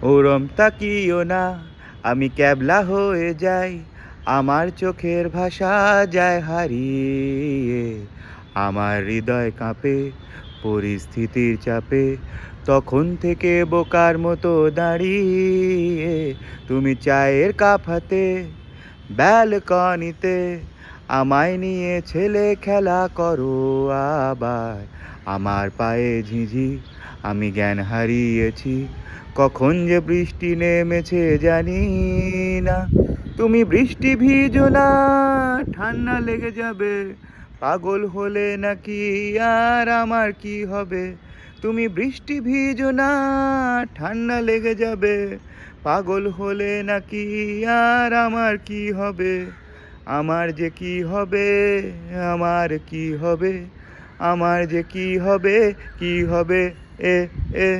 ওরম তাকিও না, আমি ক্যাবলা হয়ে যাই, আমার চোখের ভাষা যায় হারিয়ে। আমার হৃদয় কাঁপে পরিস্থিতির চাপে, তখন থেকে বোকার মতো দাঁড়িয়ে। তুমি চায়ের কাপ হাতে ব্যালকনিতে আমায় নিয়ে ছেলে খেলা করো আবার। আমার পায়ে ঝিঝি, আমি জ্ঞান হারিয়েছি, কখন যে বৃষ্টি নেমেছে জানি না। তুমি বৃষ্টি ভিজো না, ঠান্ডা লেগে যাবে, পাগল হলে নাকি আর আমার কি হবে? তুমি বৃষ্টি ভিজো না, ঠান্ডা লেগে যাবে, পাগল হলে নাকি আর আমার কি হবে? আমার যে কি হবে, আমার কি হবে, আমার যে কি হবে, কি হবে, এ এ